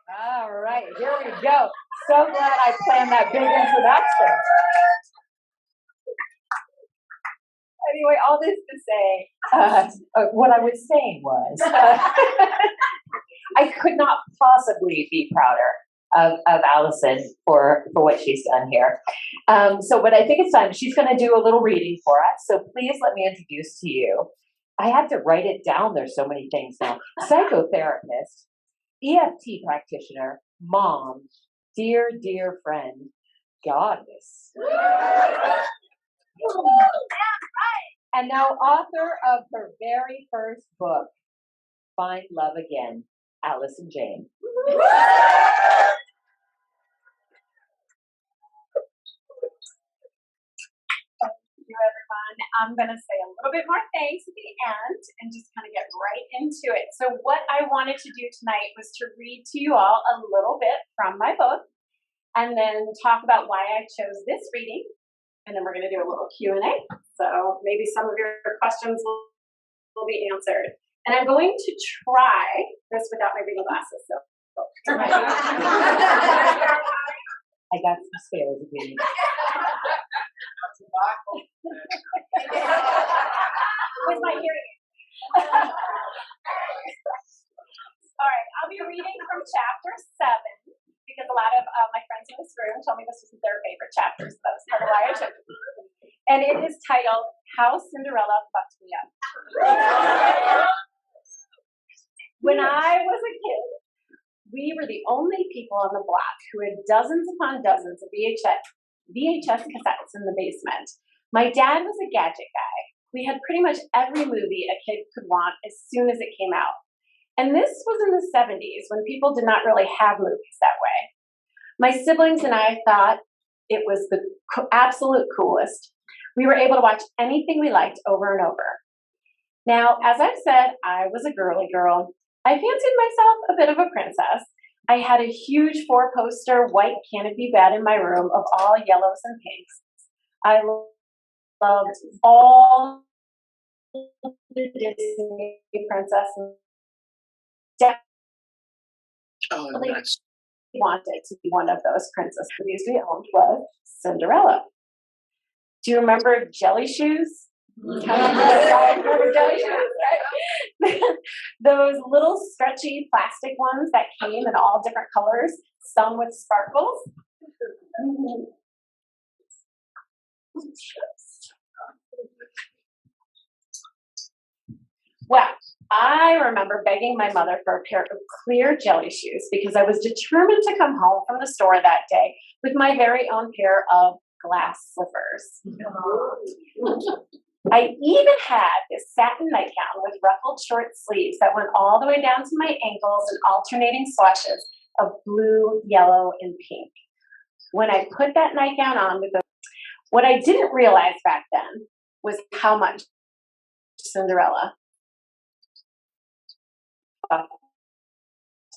All right, here we go. So glad I planned that big introduction. Anyway, all this to say, what I was saying was, I could not possibly be prouder of Allison for what she's done here. But I think it's time. She's going to do a little reading for us. So please let me introduce to you. I had to write it down. There's so many things now. Psychotherapist, EFT practitioner, mom, dear, dear friend, goddess. And now author of her very first book, Find Love Again, Allison Jayne. Thank you, everyone. I'm going to say a little bit more thanks at the end and just kind of get right into it. So what I wanted to do tonight was to read to you all a little bit from my book and then talk about why I chose this reading. And then we're going to do a little Q&A. So maybe some of your questions will be answered. And I'm going to try this without my reading glasses. So I got some spares if you need. With my hearing. All right, I'll be reading from chapter 7 because a lot of my friends in this room told me this was their favorite chapter, so that's part of why I chose it. And it is titled How Cinderella Fucked Me Up. When I was a kid, we were the only people on the block who had dozens upon dozens of VHS cassettes in the basement. My dad was a gadget guy. We had pretty much every movie a kid could want as soon as it came out. And this was in the 70s when people did not really have movies that way. My siblings and I thought it was the absolute coolest. We were able to watch anything we liked over and over. Now, as I've said, I was a girly girl. I fancied myself a bit of a princess. I had a huge 4-poster white canopy bed in my room of all yellows and pinks. I loved all the Disney princesses. Definitely wanted to be one of those princess movies we owned was Cinderella. Do you remember Jelly Shoes? Remember Jelly Shoes, right? Those little stretchy plastic ones that came in all different colors, some with sparkles. Well, I remember begging my mother for a pair of clear jelly shoes because I was determined to come home from the store that day with my very own pair of glass slippers. I even had this satin nightgown with ruffled short sleeves that went all the way down to my ankles and alternating swatches of blue, yellow, and pink. When I put that nightgown on with what I didn't realize back then was how much Cinderella fucked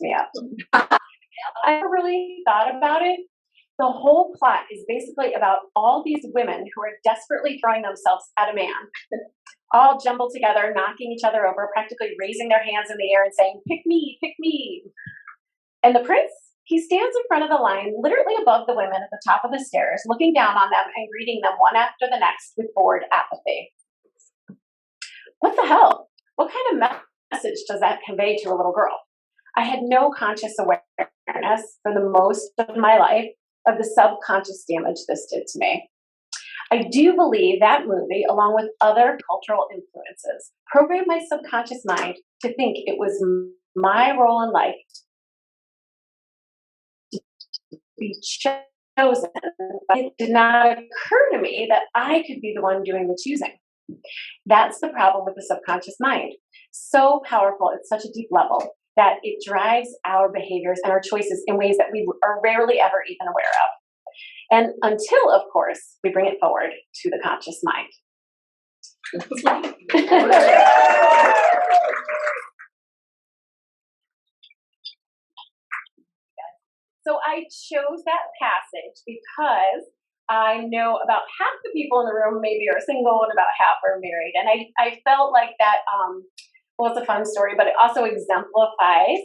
me up. I never really thought about it. The whole plot is basically about all these women who are desperately throwing themselves at a man, all jumbled together, knocking each other over, practically raising their hands in the air and saying, "Pick me, pick me." And the prince, he stands in front of the line, literally above the women at the top of the stairs, looking down on them and greeting them one after the next with bored apathy. What the hell? What kind of message does that convey to a little girl? I had no conscious awareness for the most of my life of the subconscious damage this did to me. I do believe that movie, along with other cultural influences, programmed my subconscious mind to think it was my role in life to be chosen. But it did not occur to me that I could be the one doing the choosing. That's the problem with the subconscious mind. So powerful at such a deep level that it drives our behaviors and our choices in ways that we are rarely ever even aware of. And until, of course, we bring it forward to the conscious mind. So I chose that passage because I know about half the people in the room maybe are single and about half are married. And I felt like that, well, it's a fun story, but it also exemplifies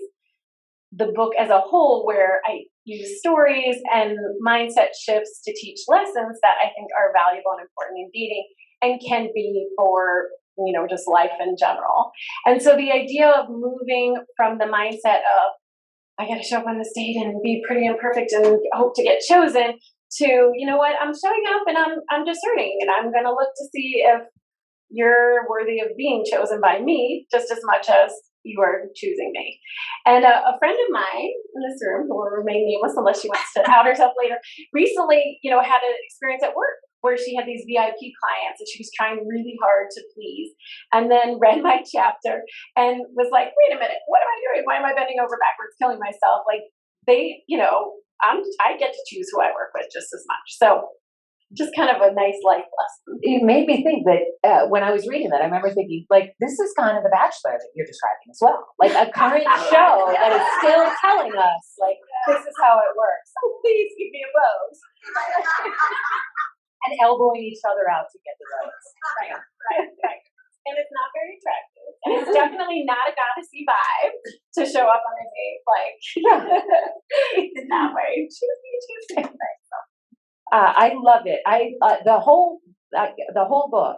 the book as a whole, where I use stories and mindset shifts to teach lessons that I think are valuable and important in dating and can be for, just life in general. And so the idea of moving from the mindset of, I got to show up on this date and be pretty and perfect and hope to get chosen, to, you know what, I'm showing up and I'm discerning, and I'm going to look to see if you're worthy of being chosen by me just as much as you are choosing me. And a friend of mine in this room, who will remain nameless unless she wants to out herself later, recently, had an experience at work where she had these VIP clients and she was trying really hard to please, and then read my chapter and was like, wait a minute, what am I doing? Why am I bending over backwards, killing myself? Like, they, I get to choose who I work with just as much. So just kind of a nice life lesson. It made me think that when I was reading that, I remember thinking, like, this is kind of The Bachelor that you're describing as well. Like a current show that is still telling us, like, this is how it works. So please give me a rose. And elbowing each other out to get the rose. Right. And it's not very attractive. And it's definitely not a goddessy vibe to show up on a date like in that way. Choose me. I love it. The whole book,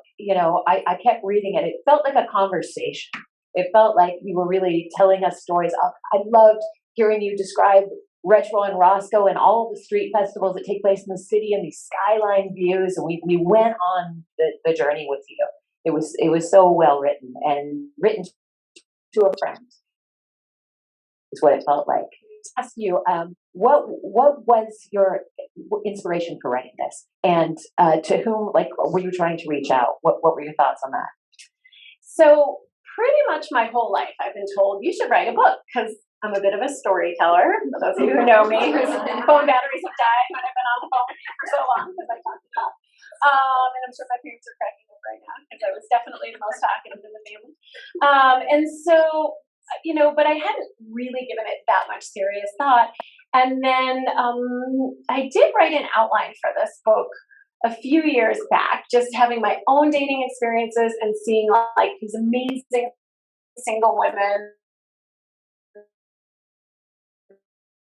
I kept reading it. It felt like a conversation. It felt like you were really telling us stories. I loved hearing you describe Retro and Roscoe and all the street festivals that take place in the city and these skyline views. And we went on the journey with you. It was so well written, and written to a friend is what it felt like. Ask you, what was your inspiration for writing this, and to whom, were you trying to reach out? What were your thoughts on that? So pretty much my whole life, I've been told you should write a book because I'm a bit of a storyteller. For those of you who know me, whose phone batteries have died when I've been on the phone for so long because I talked it up. And I'm sure my parents are cracking up right now because I was definitely the most talkative in the family. And so, but I hadn't really given it that much serious thought. And then I did write an outline for this book a few years back, just having my own dating experiences and seeing these amazing single women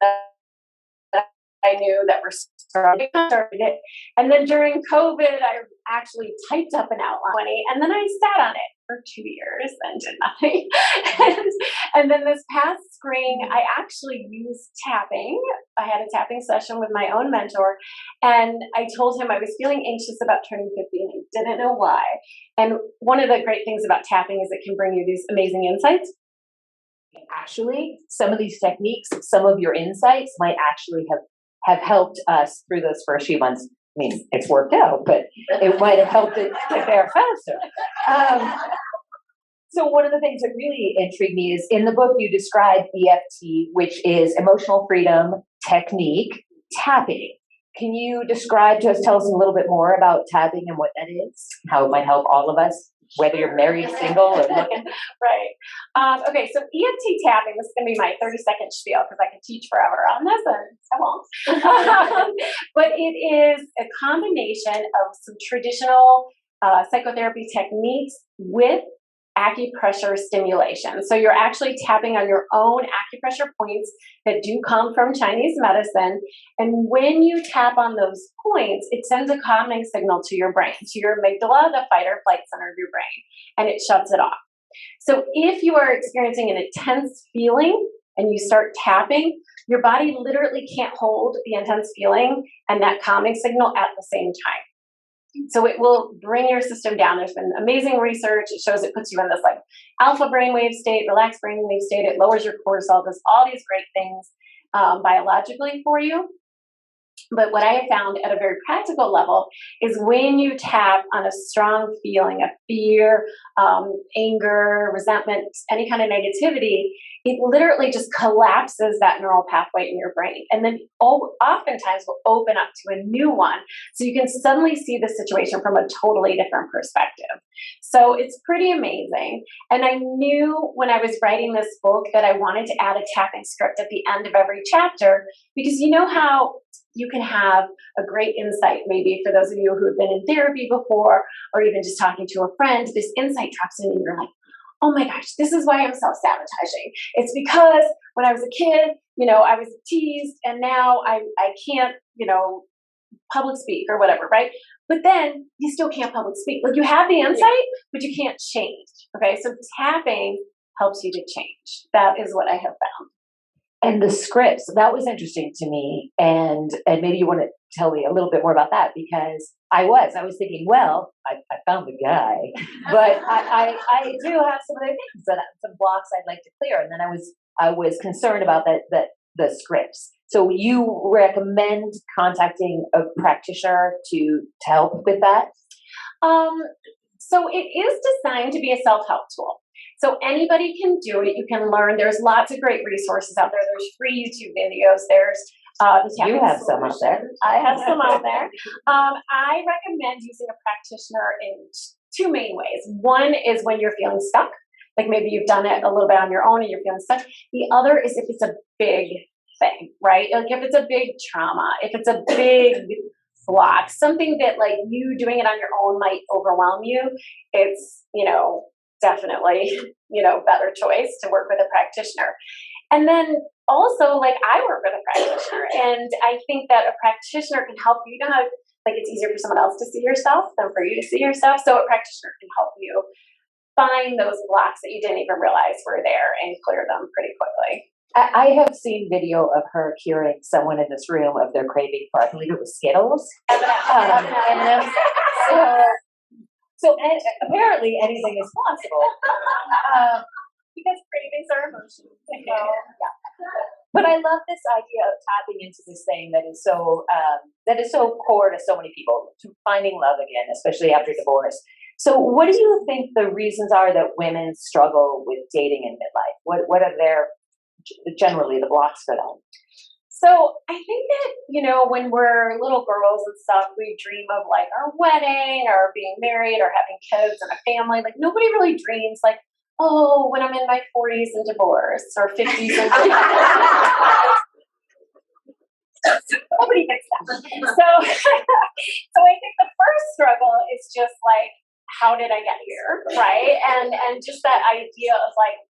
that I knew that were started it. And then during COVID, I actually typed up an outline, and then I sat on it for 2 years and did nothing. and then this past spring, I actually used tapping. I had a tapping session with my own mentor, and I told him I was feeling anxious about turning 50 and I didn't know why. And one of the great things about tapping is it can bring you these amazing insights. Actually, some of these techniques, some of your insights might actually have helped us through those first few months. I mean, it's worked out, but it might have helped it get there faster. So one of the things that really intrigued me is in the book you describe EFT, which is emotional freedom technique tapping. Can you describe to us, tell us a little bit more about tapping and what that is, how it might help all of us, whether you're married, single, or looking? Right. Okay, so EFT tapping, this is going to be my 30-second spiel because I can teach forever on this and I won't. But it is a combination of some traditional psychotherapy techniques with acupressure stimulation. So you're actually tapping on your own acupressure points that do come from Chinese medicine. And when you tap on those points, it sends a calming signal to your brain, to your amygdala, the fight or flight center of your brain, and it shuts it off. So if you are experiencing an intense feeling and you start tapping, your body literally can't hold the intense feeling and that calming signal at the same time. So it will bring your system down. There's been amazing research. It shows it puts you in this alpha brainwave state, relaxed brainwave state. It lowers your cortisol, does all these great things biologically for you. But what I have found at a very practical level is when you tap on a strong feeling of fear, anger, resentment, any kind of negativity, it literally just collapses that neural pathway in your brain. And then oftentimes will open up to a new one. So you can suddenly see the situation from a totally different perspective. So it's pretty amazing. And I knew when I was writing this book that I wanted to add a tapping script at the end of every chapter, because you know how you can have a great insight, maybe for those of you who have been in therapy before, or even just talking to a friend, this insight drops in and you're like, oh my gosh, this is why I'm self-sabotaging. It's because when I was a kid, I was teased and now I can't, public speak or whatever, right? But then you still can't public speak. Like you have the insight, but you can't change. Okay. So tapping helps you to change. That is what I have found. And the scripts, that was interesting to me. And maybe you want to tell me a little bit more about that, because I was thinking, well, I found the guy, but I do have some other things, some blocks I'd like to clear. And then I was concerned about the scripts. So you recommend contacting a practitioner to help with that? So it is designed to be a self-help tool. So anybody can do it. You can learn. There's lots of great resources out there. There's free YouTube videos. There's you have some out there. I have some out there. I recommend using a practitioner in two main ways. One is when you're feeling stuck, like maybe you've done it a little bit on your own and you're feeling stuck. The other is if it's a big thing, right? Like if it's a big trauma, if it's a big block, something that like you doing it on your own might overwhelm you, it's, definitely, better choice to work with a practitioner. And then also, like I work with a practitioner, and I think that a practitioner can help you. Like it's easier for someone else to see yourself than for you to see yourself. So a practitioner can help you find those blocks that you didn't even realize were there and clear them pretty quickly. I have seen video of her curing someone in this room of their craving for, I believe it was Skittles. So apparently anything is possible. Because cravings are emotions. Yeah. But I love this idea of tapping into this thing that is so core to so many people, to finding love again, especially after divorce. So what do you think the reasons are that women struggle with dating in midlife? What are generally the blocks for them? So I think that, when we're little girls and stuff, we dream of like our wedding or being married or having kids and a family. Like nobody really dreams like, oh, when I'm in my 40s and divorced or 50s and divorced. Nobody thinks that. So I think the first struggle is just like, how did I get here? Right. And just that idea of like,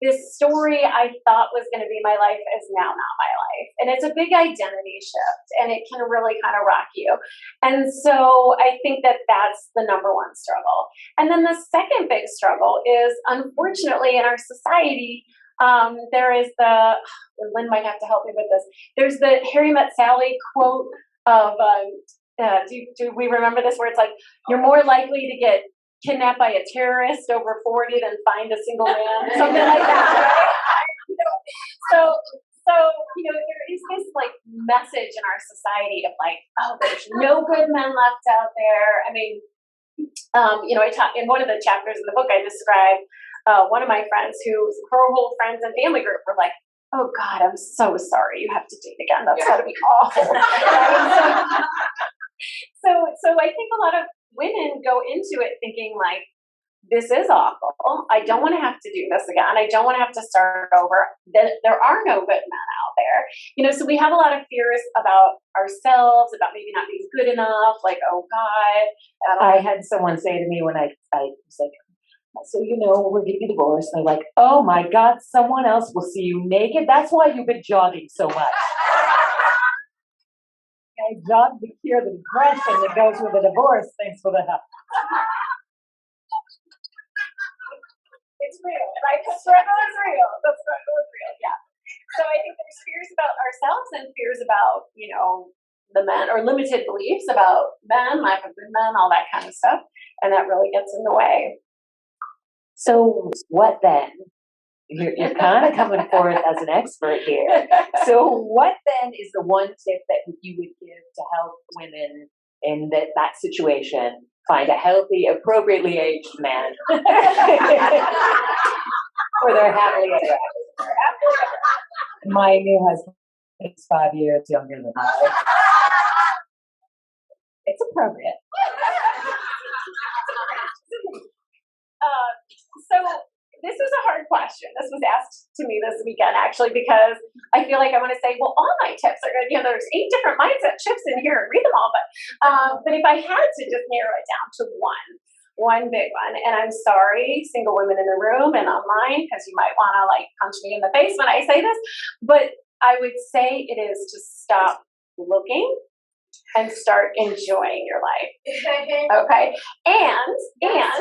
this story I thought was going to be my life is now not my life. And it's a big identity shift and it can really kind of rock you. And so I think that that's the number one struggle. And then the second big struggle is, unfortunately, in our society, there is Lynn might have to help me with this. There's the Harry Met Sally quote of, do we remember this, where it's like, you're more likely to get kidnapped by a terrorist over 40 than find a single man, something like that, right? So there is this like message in our society of like, oh, there's no good men left out there. I mean, I talk in one of the chapters in the book, I describe one of my friends whose her whole friends and family group were like, oh God, I'm so sorry you have to date again. That's gotta be awful. So I think a lot of women go into it thinking like, this is awful. I don't want to have to do this again. I don't want to have to start over. There are no good men out there. So we have a lot of fears about ourselves, about maybe not being good enough. Like, oh God. I had someone say to me when I was like, so, we're getting a divorce. And they're like, oh my God, someone else will see you naked. That's why you've been jogging so much. I jogged to cure the depression that goes with a divorce. Thanks for the help. It's real, right? The struggle is real. The struggle is real, yeah. So I think there's fears about ourselves and fears about, the men, or limited beliefs about men, lack of good men, all that kind of stuff. And that really gets in the way. So what then? You're kind of coming forward as an expert here. So what then is the one tip that you would give to help women in that situation find a healthy, appropriately aged man for their happily ever after? My new husband is 5 years younger than I. It's appropriate. So this is a hard question. This was asked to me this weekend, actually, because I feel like I want to say, well, all my tips are good. There's 8 different mindset shifts in here and read them all. But if I had to just narrow it down to one, one big one. And I'm sorry, single women in the room and online, because you might want to like punch me in the face when I say this, but I would say it is to stop looking and start enjoying your life. Okay. And Yes.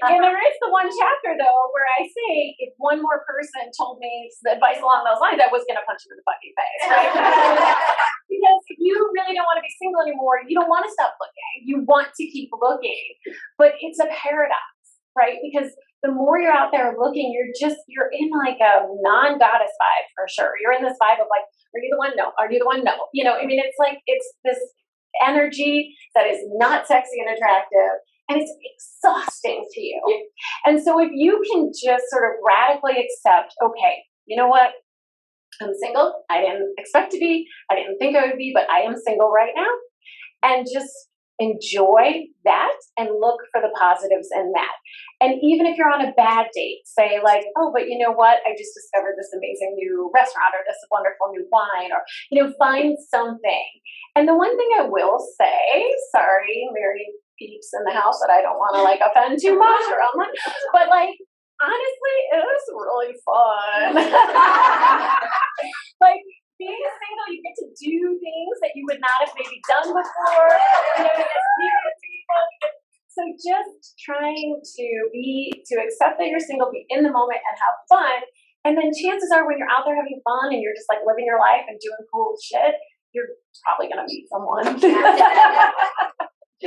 and there is the one chapter though where I say if one more person told me the advice along those lines, I was going to punch him in the fucking face, right? Because if you really don't want to be single anymore, you don't want to stop looking. You want to keep looking, but it's a paradox, right? Because the more you're out there looking, you're in like a non-goddess vibe for sure. You're in this vibe of like, are you the one? No. Are you the one? No. You know, I mean, it's like, it's this energy that is not sexy and attractive, and it's exhausting to you. And so if you can just sort of radically accept, okay, you know what? I'm single. I didn't expect to be. I didn't think I would be, but I am single right now. And just enjoy that and look for the positives in that. And even if you're on a bad date, say like, oh, but you know what? I just discovered this amazing new restaurant or this wonderful new wine, or, you know, find something. And the one thing I will say, sorry, married peeps in the house that I don't want to like offend too much or online, but like, honestly, it was really fun. Like, being single, you get to do things that you would not have maybe done before. You know, you get to meet with people. So just trying to accept that you're single, be in the moment and have fun. And then chances are when you're out there having fun and you're just like living your life and doing cool shit, you're probably going to meet someone. May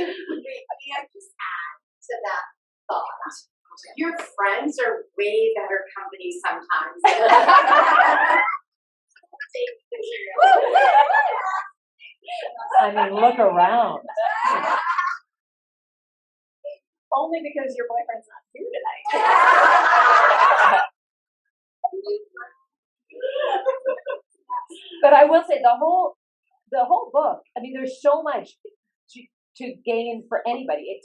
I just add to that thought? Your friends are way better company sometimes. I mean, look around. Only because your boyfriend's not here tonight. But I will say the whole book, I mean, there's so much to gain for anybody.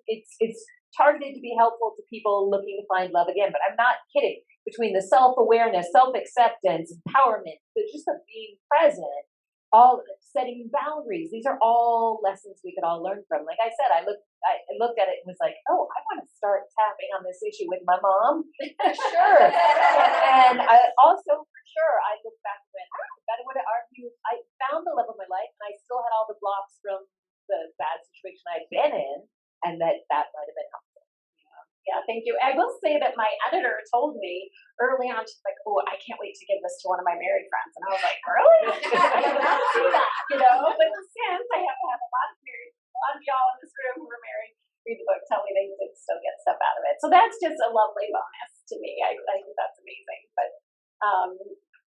It's targeted to be helpful to people looking to find love again, but I'm not kidding. Between the self-awareness, self-acceptance, empowerment, just the being present, all setting boundaries, these are all lessons we could all learn from. Like I said, I looked at it and was like, oh, I want to start tapping on this issue with my mom. Sure. And I also, for sure, I looked back and went, I would have argued, I found the love of my life, and I still had all the blocks from the bad situation I'd been in, and that might have been helpful. Yeah, thank you. I will say that my editor told me early on, she's like, oh, I can't wait to give this to one of my married friends. And I was like, really? I did not see that, you know? But since I have a lot of married, a lot of y'all in this room who are married, read the book, tell me they did still get stuff out of it. So that's just a lovely bonus to me. I think that's amazing. But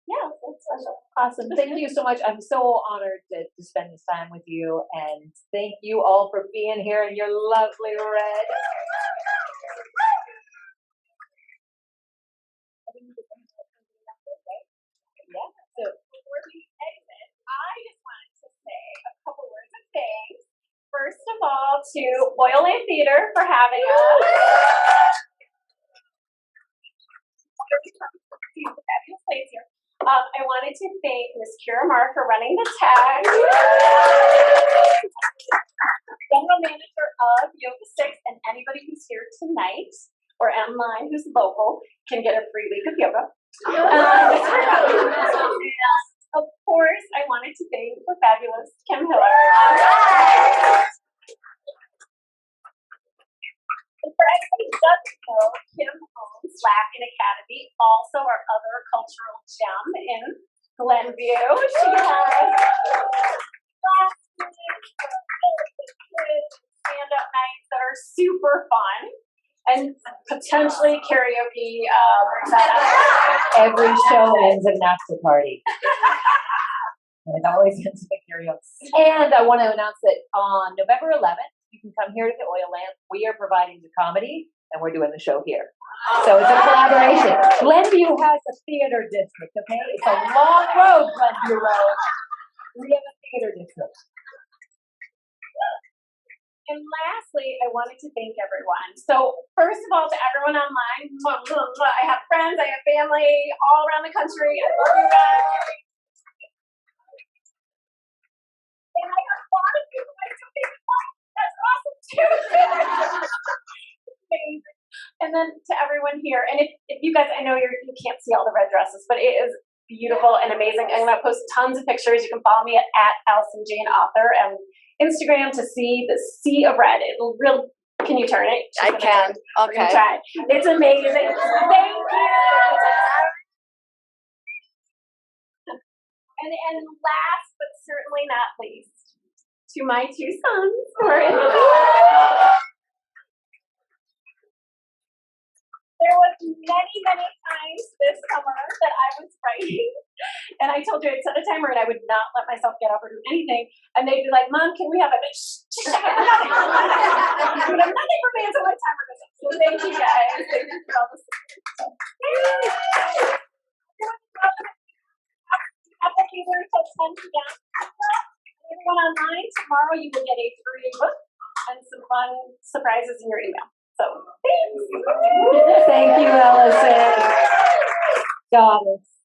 yeah, that's special. Awesome. Thank you so much. I'm so honored to spend this time with you. And thank you all for being here in your lovely red. Yeah. So before we exit, I just wanted to say a couple words of thanks. First of all, to Oilland Theater for having us. Fabulous place here. I wanted to thank Ms. Kira Marr for running the tag. General manager of Yoga 6, and anybody who's here tonight or online who's local can get a free week of yoga. Of course, I wanted to thank the fabulous Kim Hiller. And for anybody who doesn't know, Kim owns Latin Academy, also our other cultural gem in Glenview. She has classes, stand-up nights that are super fun, and potentially karaoke. Every show ends in an after party. And it always ends with karaoke. And I want to announce that on November 11th, you can come here to the Oil Lamp. We are providing the comedy, and we're doing the show here. So it's a collaboration. Glenview has a theater district, okay? It's a long road, Glenview Road. We have a theater district. And lastly, I wanted to thank everyone. So first of all, to everyone online, I have friends, I have family all around the country. I love you guys. And I got a lot of people like to think, that's awesome. Amazing. And then to everyone here, and if you guys, I know you can't see all the red dresses, but it is beautiful and amazing. I'm going to post tons of pictures. You can follow me at Allison Jayne Author and Instagram to see the sea of red. It'll real. Can you turn it? I can. We're gonna Okay. try. It's amazing. Thank you. And last but certainly not least, to my two sons who are in the There was many times this summer that I was writing, and I told you I'd set a timer and I would not let myself get up or do anything. And they'd be like, "Mom, can we have a shh, but I'm nothing for me until my timer goes up." So thank you guys. Thank you for all the support. Have the keyboard till 10 p.m. Everyone online, tomorrow you will get a free book and some fun surprises in your email. So thanks. Thank you, Allison. Goddess.